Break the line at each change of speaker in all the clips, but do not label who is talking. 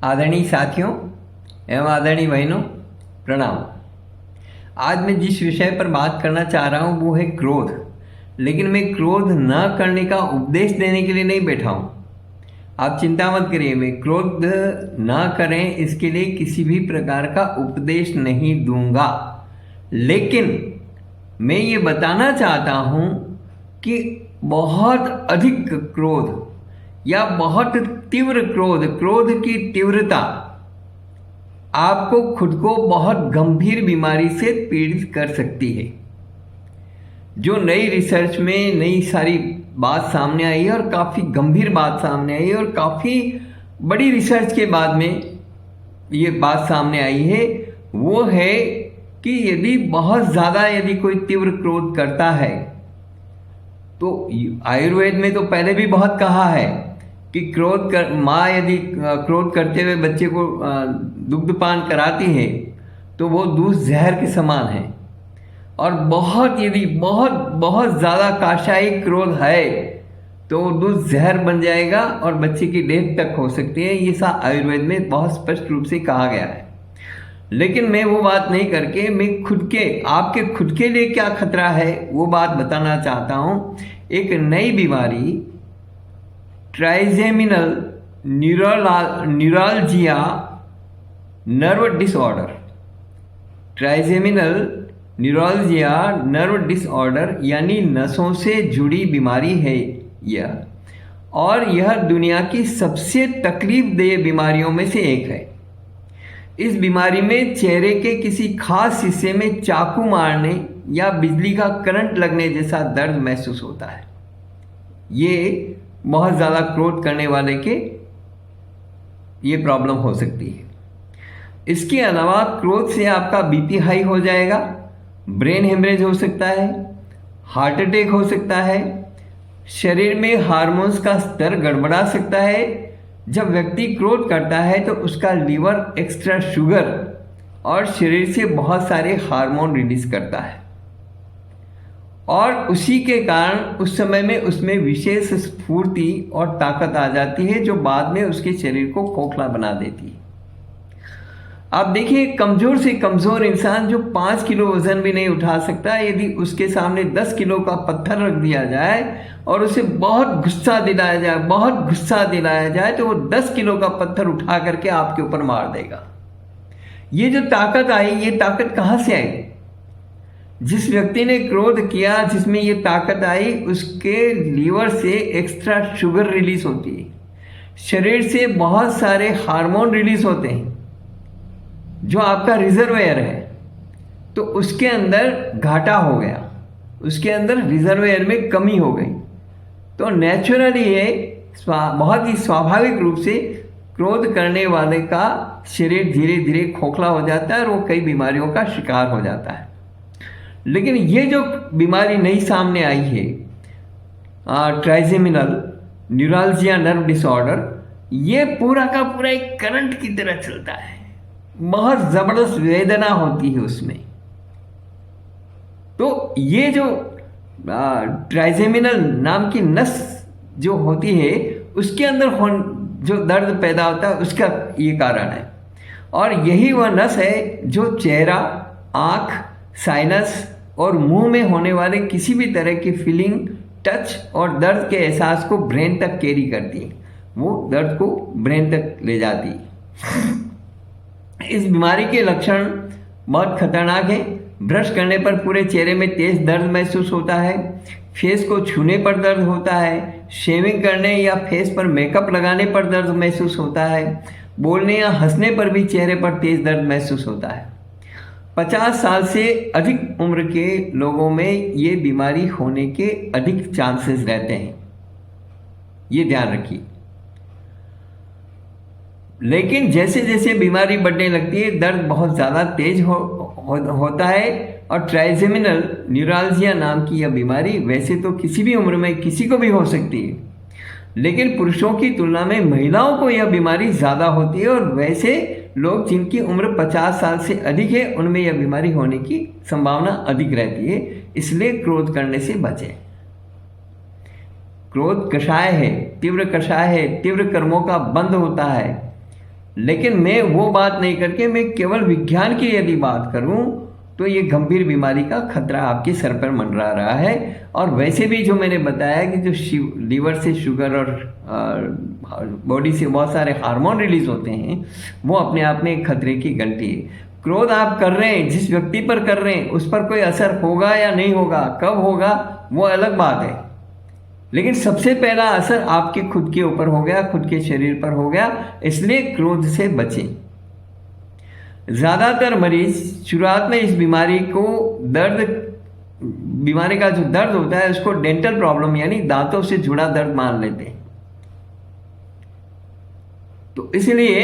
आदरणीय साथियों एवं आदरणीय बहनों, प्रणाम। आज मैं जिस विषय पर बात करना चाह रहा हूँ वो है क्रोध। लेकिन मैं क्रोध न करने का उपदेश देने के लिए नहीं बैठा हूँ। आप चिंता मत करिए, मैं क्रोध न करें इसके लिए किसी भी प्रकार का उपदेश नहीं दूंगा। लेकिन मैं ये बताना चाहता हूँ कि बहुत अधिक क्रोध या बहुत तीव्र क्रोध की तीव्रता आपको खुद को बहुत गंभीर बीमारी से पीड़ित कर सकती है। जो नई रिसर्च में नई सारी बात सामने आई है और काफ़ी गंभीर बात सामने आई है और काफ़ी बड़ी रिसर्च के बाद में ये बात सामने आई है, वो है कि यदि बहुत ज़्यादा यदि कोई तीव्र क्रोध करता है तो आयुर्वेद में तो पहले भी बहुत कहा है कि माँ यदि क्रोध करते हुए बच्चे को दुग्धपान कराती है तो वो दूध जहर के समान है। और यदि बहुत ज़्यादा काशाई क्रोध है तो वो दूध जहर बन जाएगा और बच्चे की डेथ तक हो सकती है। ये सा आयुर्वेद में बहुत स्पष्ट रूप से कहा गया है। लेकिन मैं वो बात नहीं करके मैं आपके खुद के लिए क्या खतरा है वो बात बताना चाहता हूँ। एक नई बीमारी trigeminal neuralgia nerve disorder, trigeminal neuralgia nerve disorder यानी नसों से जुड़ी बीमारी है यह, और यह दुनिया की सबसे तकलीफदेह बीमारियों में से एक है। इस बीमारी में चेहरे के किसी खास हिस्से में चाकू मारने या बिजली का करंट लगने जैसा दर्द महसूस होता है। ये बहुत ज़्यादा क्रोध करने वाले के ये प्रॉब्लम हो सकती है। इसके अलावा क्रोध से आपका बीपी हाई हो जाएगा, ब्रेन हेमरेज हो सकता है, हार्ट अटैक हो सकता है, शरीर में हार्मोन्स का स्तर गड़बड़ा सकता है। जब व्यक्ति क्रोध करता है तो उसका लीवर एक्स्ट्रा शुगर और शरीर से बहुत सारे हार्मोन रिलीज करता है और उसी के कारण उस समय में उसमें विशेष स्फूर्ति और ताकत आ जाती है जो बाद में उसके शरीर को खोखला बना देती है। आप देखिए, कमज़ोर से कमज़ोर इंसान जो 5 किलो वज़न भी नहीं उठा सकता, यदि उसके सामने 10 किलो का पत्थर रख दिया जाए और उसे बहुत गुस्सा दिलाया जाए तो वो 10 किलो का पत्थर उठा करके आपके ऊपर मार देगा। ये जो ताकत आई, ये ताकत कहाँ से आई? जिस व्यक्ति ने क्रोध किया, जिसमें ये ताकत आई, उसके लीवर से एक्स्ट्रा शुगर रिलीज होती है, शरीर से बहुत सारे हार्मोन रिलीज होते हैं जो आपका रिजर्वेयर है। तो उसके अंदर घाटा हो गया, उसके अंदर रिजर्वेयर में कमी हो गई। तो नेचुरली ये बहुत ही स्वाभाविक रूप से क्रोध करने वाले का शरीर धीरे धीरे खोखला हो जाता है और वो कई बीमारियों का शिकार हो जाता है। लेकिन ये जो बीमारी नई सामने आई है, ट्राइजेमिनल न्यूरालजिया नर्व डिसऑर्डर, ये पूरा का पूरा एक करंट की तरह चलता है। बहुत ज़बरदस्त वेदना होती है उसमें। तो ये जो ट्राइजेमिनल नाम की नस जो होती है, उसके अंदर जो दर्द पैदा होता है उसका ये कारण है। और यही वह नस है जो चेहरा, आँख, साइनस और मुंह में होने वाले किसी भी तरह की फीलिंग, टच और दर्द के एहसास को ब्रेन तक कैरी करती है। वो दर्द को ब्रेन तक ले जाती है। इस बीमारी के लक्षण बहुत खतरनाक है। ब्रश करने पर पूरे चेहरे में तेज दर्द महसूस होता है, फेस को छूने पर दर्द होता है, शेविंग करने या फेस पर मेकअप लगाने पर दर्द महसूस होता है, बोलने या हंसने पर भी चेहरे पर तेज दर्द महसूस होता है। 50 साल से अधिक उम्र के लोगों में ये बीमारी होने के अधिक चांसेस रहते हैं, ये ध्यान रखिए। लेकिन जैसे जैसे बीमारी बढ़ने लगती है, दर्द बहुत ज़्यादा तेज होता है। और ट्राइजेमिनल न्यूरालजिया नाम की यह बीमारी वैसे तो किसी भी उम्र में किसी को भी हो सकती है, लेकिन पुरुषों की तुलना में महिलाओं को यह बीमारी ज़्यादा होती है। और वैसे लोग जिनकी उम्र 50 साल से अधिक है, उनमें यह बीमारी होने की संभावना अधिक रहती है। इसलिए क्रोध करने से बचें। क्रोध कषाय है, तीव्र कषाय है, तीव्र कर्मों का बंध होता है। लेकिन मैं वो बात नहीं करके मैं केवल विज्ञान की यदि बात करूं तो ये गंभीर बीमारी का खतरा आपके सर पर मंडरा रहा है। और वैसे भी जो मैंने बताया कि जो लीवर से शुगर और बॉडी से बहुत सारे हार्मोन रिलीज होते हैं, वो अपने आप में एक खतरे की घंटी है। क्रोध आप कर रहे हैं, जिस व्यक्ति पर कर रहे हैं उस पर कोई असर होगा या नहीं होगा, कब होगा वो अलग बात है, लेकिन सबसे पहला असर आपके खुद के ऊपर हो गया, खुद के शरीर पर हो गया। इसलिए क्रोध से बचें। ज़्यादातर मरीज शुरुआत में इस बीमारी का जो दर्द होता है उसको डेंटल प्रॉब्लम यानी दांतों से जुड़ा दर्द मान लेते हैं। तो इसलिए,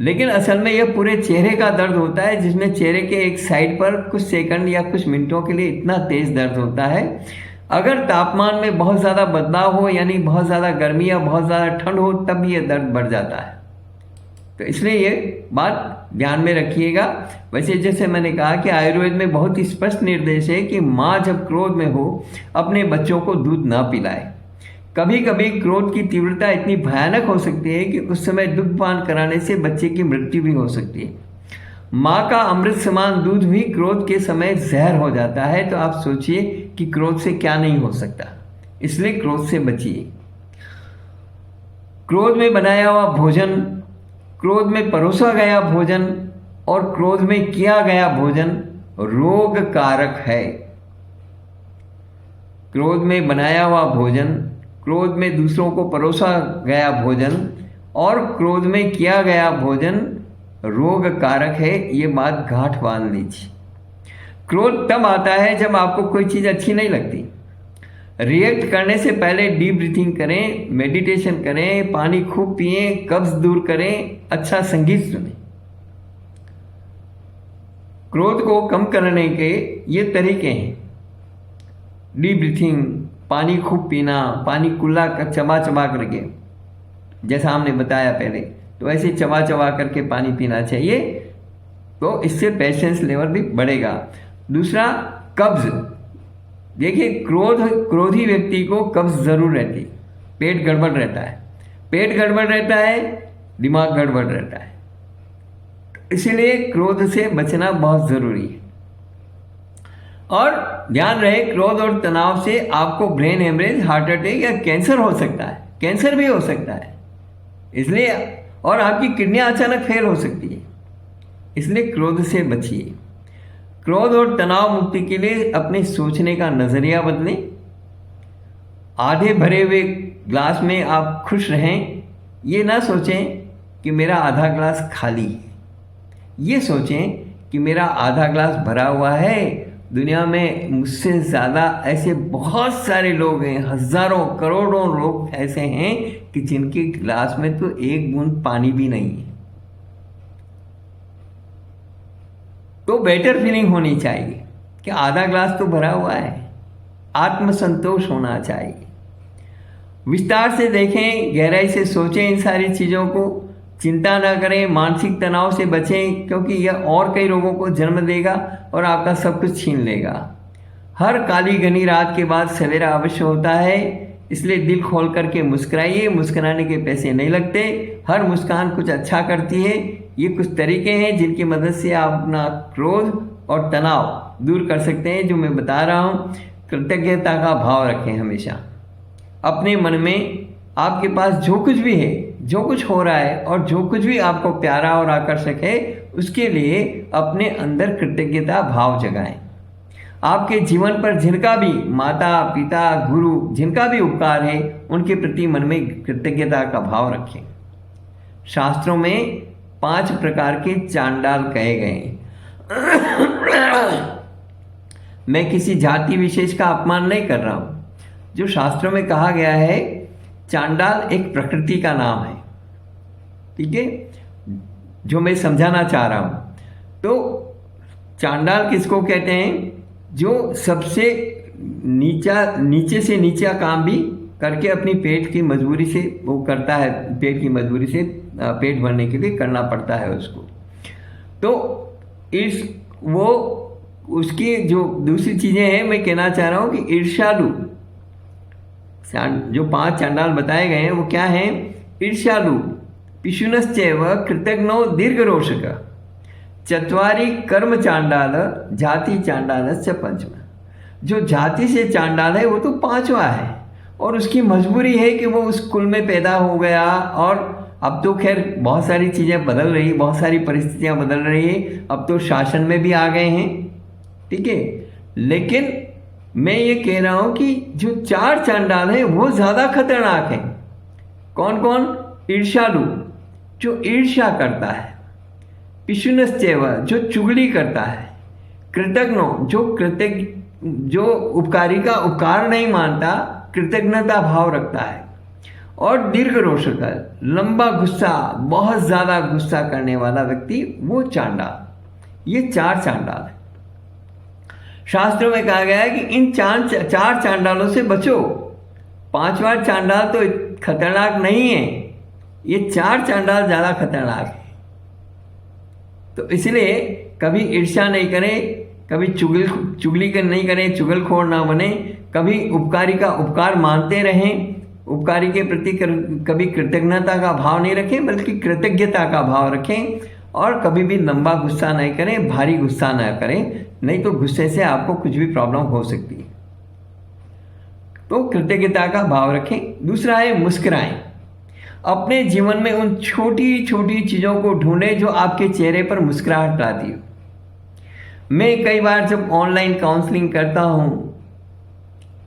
लेकिन असल में यह पूरे चेहरे का दर्द होता है, जिसमें चेहरे के एक साइड पर कुछ सेकंड या कुछ मिनटों के लिए इतना तेज दर्द होता है। अगर तापमान में बहुत ज़्यादा बदलाव हो, यानी बहुत ज़्यादा गर्मी या बहुत ज़्यादा ठंड हो, तब ये दर्द बढ़ जाता है। तो इसलिए ये बात ध्यान में रखिएगा। वैसे जैसे मैंने कहा कि आयुर्वेद में बहुत ही स्पष्ट निर्देश है कि माँ जब क्रोध में हो अपने बच्चों को दूध ना पिलाए। कभी कभी क्रोध की तीव्रता इतनी भयानक हो सकती है कि उस समय दुग्ध पान कराने से बच्चे की मृत्यु भी हो सकती है। माँ का अमृत समान दूध भी क्रोध के समय जहर हो जाता है। तो आप सोचिए कि क्रोध से क्या नहीं हो सकता। इसलिए क्रोध से बचिए। क्रोध में बनाया हुआ भोजन, क्रोध में परोसा गया भोजन और क्रोध में किया गया भोजन रोग कारक है। क्रोध में बनाया हुआ भोजन, क्रोध में दूसरों को परोसा गया भोजन और क्रोध में किया गया भोजन रोग कारक है। ये बात गांठ बांध लीजिए। क्रोध तब आता है जब आपको कोई चीज़ अच्छी नहीं लगती। रिएक्ट करने से पहले डीप ब्रीथिंग करें, मेडिटेशन करें, पानी खूब पिएं, कब्ज दूर करें, अच्छा संगीत सुनें। क्रोध को कम करने के ये तरीके हैं: डीप ब्रीथिंग, पानी खूब पीना, पानी कुल्ला कर चबा चबा करके, जैसा हमने बताया पहले, तो ऐसे चबा चबा करके पानी पीना चाहिए। तो इससे पेशेंस लेवल भी बढ़ेगा। दूसरा, कब्ज। देखिए, क्रोधी व्यक्ति को कब्ज जरूर रहती, पेट गड़बड़ रहता है। पेट गड़बड़ रहता है, दिमाग गड़बड़ रहता है। इसीलिए क्रोध से बचना बहुत जरूरी है। और ध्यान रहे, क्रोध और तनाव से आपको ब्रेन हेमरेज, हार्ट अटैक या कैंसर हो सकता है। कैंसर भी हो सकता है। इसलिए, और आपकी किडनियां अचानक फेल हो सकती है। इसलिए क्रोध से बचिए। क्रोध और तनाव मुक्ति के लिए अपने सोचने का नजरिया बदलें। आधे भरे हुए ग्लास में आप खुश रहें। ये ना सोचें कि मेरा आधा ग्लास खाली है, ये सोचें कि मेरा आधा ग्लास भरा हुआ है। दुनिया में मुझसे ज़्यादा ऐसे बहुत सारे लोग हैं, हजारों करोड़ों लोग ऐसे हैं कि जिनके गिलास में तो एक बूंद पानी भी नहीं है। तो बेटर फीलिंग होनी चाहिए कि आधा ग्लास तो भरा हुआ है। आत्मसंतोष होना चाहिए। विस्तार से देखें, गहराई से सोचें इन सारी चीज़ों को। चिंता ना करें, मानसिक तनाव से बचें, क्योंकि यह और कई रोगों को जन्म देगा और आपका सब कुछ छीन लेगा। हर काली घनी रात के बाद सवेरा अवश्य होता है। इसलिए दिल खोल करके मुस्कुराइए। मुस्कुराने के पैसे नहीं लगते। हर मुस्कान कुछ अच्छा करती है। ये कुछ तरीके हैं जिनकी मदद से आप अपना क्रोध और तनाव दूर कर सकते हैं, जो मैं बता रहा हूँ। कृतज्ञता का भाव रखें हमेशा। अपने मन में आपके पास जो कुछ भी है, जो कुछ हो रहा है और जो कुछ भी आपको प्यारा और आकर्षक है, उसके लिए अपने अंदर कृतज्ञता भाव जगाएं। आपके जीवन पर जिनका भी माता पिता गुरु जिनका भी उपकार है, उनके प्रति मन में कृतज्ञता का भाव रखें। शास्त्रों में 5 प्रकार के चांडाल कहे गए हैं। मैं किसी जाति विशेष का अपमान नहीं कर रहा हूं। जो शास्त्रों में कहा गया है, चांडाल एक प्रकृति का नाम है, ठीक है, जो मैं समझाना चाह रहा हूं। तो चांडाल किसको कहते हैं? जो सबसे नीचे से नीचा काम भी करके अपनी पेट की मजबूरी से वो करता है, पेट की मजबूरी से पेट भरने के लिए करना पड़ता है उसको। तो वो उसकी जो दूसरी चीज़ें हैं, मैं कहना चाह रहा हूँ कि ईर्ष्यालु, जो 5 चांडाल बताए गए हैं वो क्या हैं? ईर्ष्यालु, पिशुनश्चैव कृतघ्नो दीर्घरोषक चत्वारि कर्म चांडाल जाति चांडालस्य पंचम। जो जाति से चांडाल है वो तो पांचवा है और उसकी मजबूरी है कि वो उस कुल में पैदा हो गया। और अब तो खैर बहुत सारी चीज़ें बदल रही, बहुत सारी परिस्थितियां बदल रही है, अब तो शासन में भी आ गए हैं, ठीक है। लेकिन मैं ये कह रहा हूँ कि जो चार चांडाल है वो ज़्यादा खतरनाक है। कौन कौन? ईर्ष्यालु, जो ईर्ष्या करता है, पिशुनश्चैव, जो चुगली करता है, कृतघ्नो, जो उपकारी का उपकार नहीं मानता, कृतज्ञता भाव रखता है, और दीर्घ रोषक, लंबा गुस्सा, बहुत ज़्यादा गुस्सा करने वाला व्यक्ति, वो चांडाल। ये चार चांडाल है। शास्त्रों में कहा गया है कि इन चार चांडालों से बचो। पांचवा चांडाल तो खतरनाक नहीं है, ये चार चांडाल ज़्यादा खतरनाक है। तो इसलिए कभी ईर्ष्या नहीं करें, कभी चुगली नहीं करें, चुगलखोर ना बने, कभी उपकारी का उपकार मानते रहें, उपकारी के प्रति कभी कृतज्ञता का भाव नहीं रखें बल्कि कृतज्ञता का भाव रखें, और कभी भी लंबा गुस्सा नहीं करें, भारी गुस्सा ना करें, नहीं तो गुस्से से आपको कुछ भी प्रॉब्लम हो सकती है। तो कृतज्ञता का भाव रखें। दूसरा है मुस्कुराएं। अपने जीवन में उन छोटी छोटी चीज़ों को ढूंढें जो आपके चेहरे पर मुस्कुराहट लाती हो। मैं कई बार जब ऑनलाइन काउंसलिंग करता हूँ,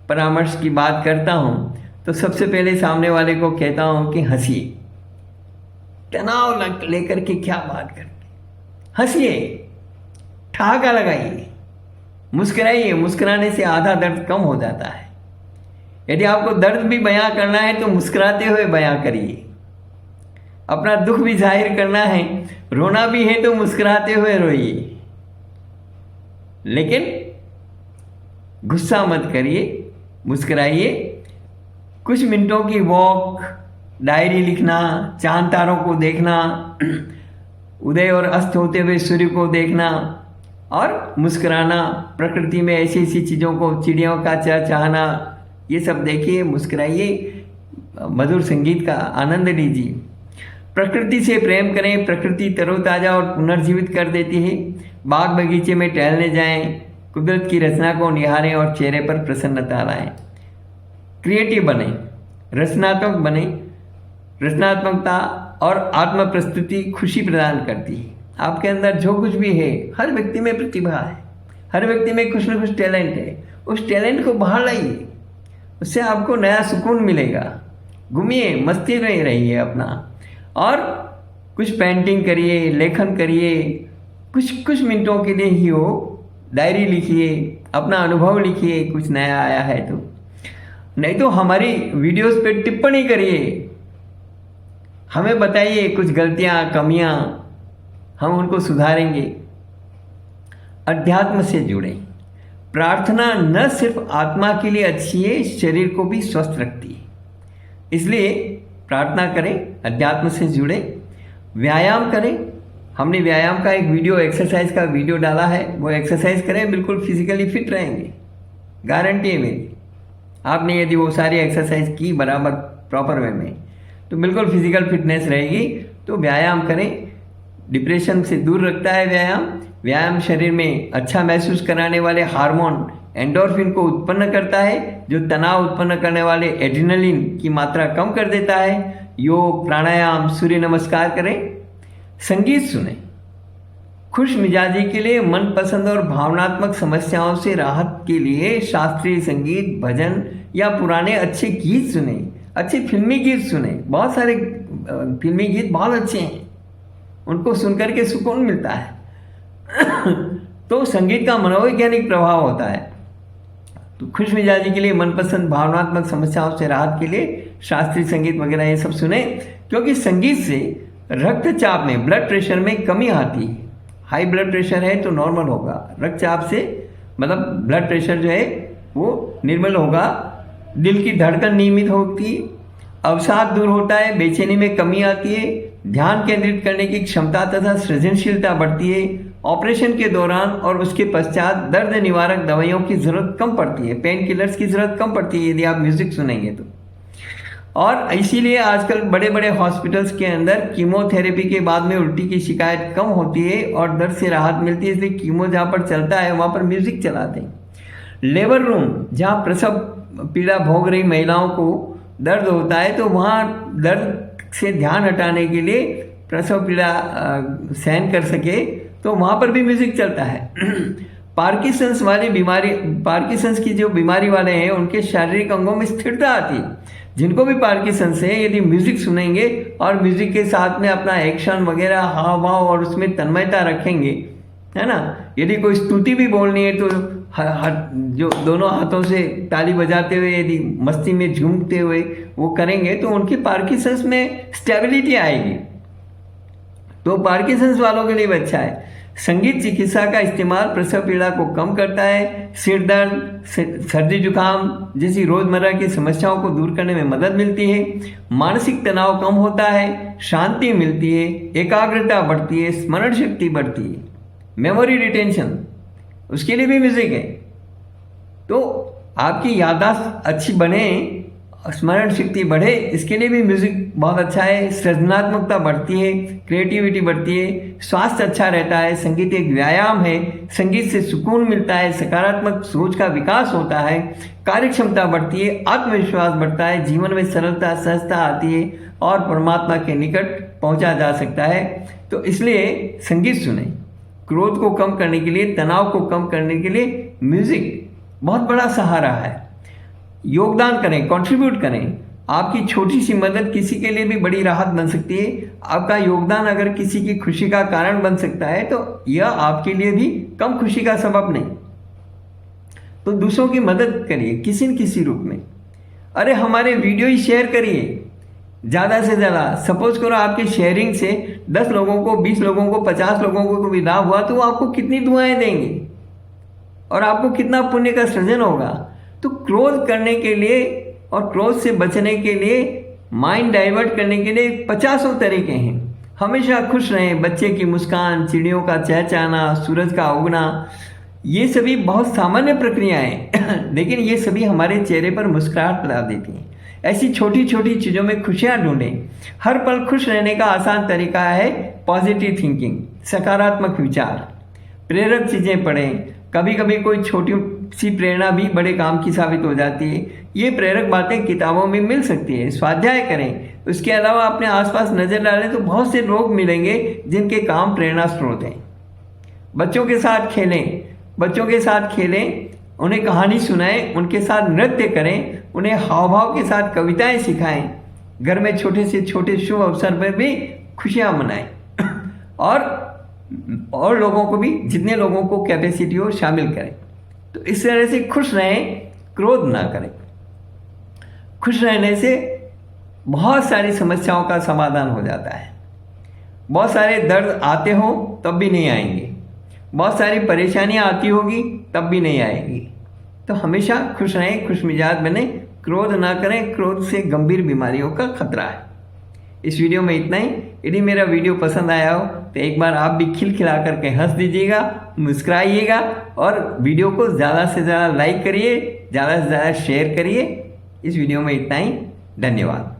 परामर्श की बात करता हूँ, तो सबसे पहले सामने वाले को कहता हूँ कि हंसिए। तनाव लेकर के क्या बात करते, हंसिए, ठहाका लगाइए, मुस्कुराइए। मुस्कुराने से आधा दर्द कम हो जाता है। यदि आपको दर्द भी बयां करना है तो मुस्कुराते हुए बयां करिए। अपना दुख भी जाहिर करना है, रोना भी है तो मुस्कुराते हुए रोइए, लेकिन गुस्सा मत करिए, मुस्कुराइए। कुछ मिनटों की वॉक, डायरी लिखना, चांद तारों को देखना, उदय और अस्त होते हुए सूर्य को देखना और मुस्कुराना, प्रकृति में ऐसी ऐसी चीज़ों को, चिड़ियों का चहचहाना, ये सब देखिए, मुस्कुराइए, मधुर संगीत का आनंद लीजिए। प्रकृति से प्रेम करें, प्रकृति तरोताज़ा और पुनर्जीवित कर देती है। बाग बगीचे में टहलने जाएं, कुदरत की रचना को निहारें और चेहरे पर प्रसन्नता लाएं। क्रिएटिव बने, रचनात्मक बने। रचनात्मकता और आत्म प्रस्तुति खुशी प्रदान करती है। आपके अंदर जो कुछ भी है, हर व्यक्ति में प्रतिभा है, हर व्यक्ति में कुछ न कुछ टैलेंट है, उस टैलेंट को बाहर लाइए, उससे आपको नया सुकून मिलेगा। घूमिए, मस्ती में रहिए अपना, और कुछ पेंटिंग करिए, लेखन करिए, कुछ मिनटों के लिए ही हो, डायरी लिखिए, अपना अनुभव लिखिए, कुछ नया आया है तो। नहीं तो हमारी वीडियोस पे टिप्पणी करिए, हमें बताइए कुछ गलतियां, कमियां, हम उनको सुधारेंगे। अध्यात्म से जुड़ें। प्रार्थना न सिर्फ आत्मा के लिए अच्छी है, शरीर को भी स्वस्थ रखती है। इसलिए प्रार्थना करें, अध्यात्म से जुड़ें, व्यायाम करें। हमने व्यायाम का एक वीडियो, एक्सरसाइज का वीडियो डाला है, वो एक्सरसाइज करें, बिल्कुल फिजिकली फिट रहेंगे, गारंटी है मेरी। आपने यदि वो सारी एक्सरसाइज की बराबर प्रॉपर वे में, तो बिल्कुल फिजिकल फिटनेस रहेगी। तो व्यायाम करें, डिप्रेशन से दूर रखता है व्यायाम। व्यायाम शरीर में अच्छा महसूस कराने वाले हार्मोन एंडोर्फिन को उत्पन्न करता है, जो तनाव उत्पन्न करने वाले एड्रेनलिन की मात्रा कम कर देता है। योग, प्राणायाम, सूर्य नमस्कार करें, संगीत सुनें। खुश मिजाजी के लिए, मनपसंद और भावनात्मक समस्याओं से राहत के लिए शास्त्रीय संगीत, भजन या पुराने अच्छे गीत सुने, अच्छे फिल्मी गीत सुने। बहुत सारे फिल्मी गीत बहुत अच्छे हैं, उनको सुनकर के सुकून मिलता है। तो संगीत का मनोवैज्ञानिक प्रभाव होता है। तो खुश मिजाजी के लिए, मनपसंद भावनात्मक समस्याओं से राहत के लिए शास्त्रीय संगीत वगैरह ये सब सुने, क्योंकि संगीत से रक्तचाप में, ब्लड प्रेशर में कमी आती है। हाई ब्लड प्रेशर है तो नॉर्मल होगा, रक्तचाप से मतलब ब्लड प्रेशर जो है वो निर्मल होगा, दिल की धड़कन नियमित होती, अवसाद दूर होता है, बेचैनी में कमी आती है, ध्यान केंद्रित करने की क्षमता तथा सृजनशीलता बढ़ती है। ऑपरेशन के दौरान और उसके पश्चात दर्द निवारक दवाइयों की ज़रूरत कम पड़ती है, पेन किलर्स की ज़रूरत कम पड़ती है यदि आप म्यूज़िक सुनेंगे तो। और इसीलिए आजकल बड़े बड़े हॉस्पिटल्स के अंदर कीमोथेरेपी के बाद में उल्टी की शिकायत कम होती है और दर्द से राहत मिलती है, इसलिए कीमो जहाँ पर चलता है वहाँ पर म्यूज़िक चलाते हैं। लेबर रूम जहाँ प्रसव पीड़ा भोग रही महिलाओं को दर्द होता है तो वहाँ दर्द से ध्यान हटाने के लिए प्रसव पीड़ा सहन कर सके तो वहाँ पर भी म्यूज़िक चलता है। पार्किंसंस की जो बीमारी वाले हैं उनके शारीरिक अंगों में स्थिरता आती है। जिनको भी पार्किंसंस है यदि म्यूज़िक सुनेंगे और म्यूज़िक के साथ में अपना एक्शन वगैरह हाव भाव और उसमें तन्मयता रखेंगे, है ना, यदि कोई स्तुति भी बोलनी है तो जो दोनों हाथों से ताली बजाते हुए यदि मस्ती में झूमते हुए वो करेंगे तो उनकी पार्किंसंस में स्टेबिलिटी आएगी। तो पार्किंसंस वालों के लिए भी अच्छा है। संगीत चिकित्सा का इस्तेमाल प्रसव पीड़ा को कम करता है। सिर दर्द, सर्दी जुकाम जैसी रोजमर्रा की समस्याओं को दूर करने में मदद मिलती है। मानसिक तनाव कम होता है, शांति मिलती है, एकाग्रता बढ़ती है, स्मरण शक्ति बढ़ती है, मेमोरी रिटेंशन उसके लिए भी म्यूजिक है। तो आपकी याददाश्त अच्छी बने, स्मरण शक्ति बढ़े, इसके लिए भी म्यूजिक बहुत अच्छा है। सृजनात्मकता बढ़ती है, क्रिएटिविटी बढ़ती है, स्वास्थ्य अच्छा रहता है। संगीत एक व्यायाम है, संगीत से सुकून मिलता है, सकारात्मक सोच का विकास होता है, कार्यक्षमता बढ़ती है, आत्मविश्वास बढ़ता है, जीवन में सरलता सहजता आती है और परमात्मा के निकट पहुंचा जा सकता है। तो इसलिए संगीत सुने। क्रोध को कम करने के लिए, तनाव को कम करने के लिए म्यूजिक बहुत बड़ा सहारा है। योगदान करें, कंट्रीब्यूट करें। आपकी छोटी सी मदद किसी के लिए भी बड़ी राहत बन सकती है। आपका योगदान अगर किसी की खुशी का कारण बन सकता है तो यह आपके लिए भी कम खुशी का सबब नहीं। तो दूसरों की मदद करिए किसी न किसी रूप में। अरे हमारे वीडियो ही शेयर करिए ज़्यादा से ज़्यादा। सपोज करो आपके शेयरिंग से 10 लोगों को, 20 लोगों को, 50 लोगों को भी लाभ हुआ तो वो आपको कितनी दुआएं देंगे और आपको कितना पुण्य का सृजन होगा। तो क्रोध करने के लिए और क्रोध से बचने के लिए, माइंड डाइवर्ट करने के लिए 50 तरीके हैं। हमेशा खुश रहें। बच्चे की मुस्कान, चिड़ियों का चहचहाना, सूरज का उगना, ये सभी बहुत सामान्य प्रक्रियाएं हैं लेकिन ये सभी हमारे चेहरे पर मुस्कुराहट ला देती हैं। ऐसी छोटी छोटी चीज़ों में खुशियाँ ढूंढें। हर पल खुश रहने का आसान तरीका है पॉजिटिव थिंकिंग, सकारात्मक विचार, प्रेरक चीज़ें पढ़ें। कभी कभी कोई छोटी सी प्रेरणा भी बड़े काम की साबित हो जाती है। ये प्रेरक बातें किताबों में मिल सकती है। स्वाध्याय करें। उसके अलावा अपने आसपास नज़र डालें तो बहुत से लोग मिलेंगे जिनके काम प्रेरणा स्रोत हैं। बच्चों के साथ खेलें, उन्हें कहानी सुनाएं, उनके साथ नृत्य करें, उन्हें हाव भाव के साथ कविताएं सिखाएं। घर में छोटे से छोटे शुभ अवसर पर भी खुशियाँ मनाएं और लोगों को भी, जितने लोगों को कैपेसिटी हो, शामिल करें। तो इस तरह से खुश रहें, क्रोध ना करें। खुश रहने से बहुत सारी समस्याओं का समाधान हो जाता है। बहुत सारे दर्द आते हो तब भी नहीं आएंगे, बहुत सारी परेशानियां आती होगी तब भी नहीं आएगी। तो हमेशा खुश रहें, खुश मिजाज बने, क्रोध ना करें। क्रोध से गंभीर बीमारियों का खतरा है। इस वीडियो में इतना ही। यदि मेरा वीडियो पसंद आया हो तो एक बार आप भी खिलखिला करके हंस दीजिएगा, मुस्कुराइएगा और वीडियो को ज़्यादा से ज़्यादा लाइक करिए, ज़्यादा से ज़्यादा शेयर करिए। इस वीडियो में इतना ही। धन्यवाद।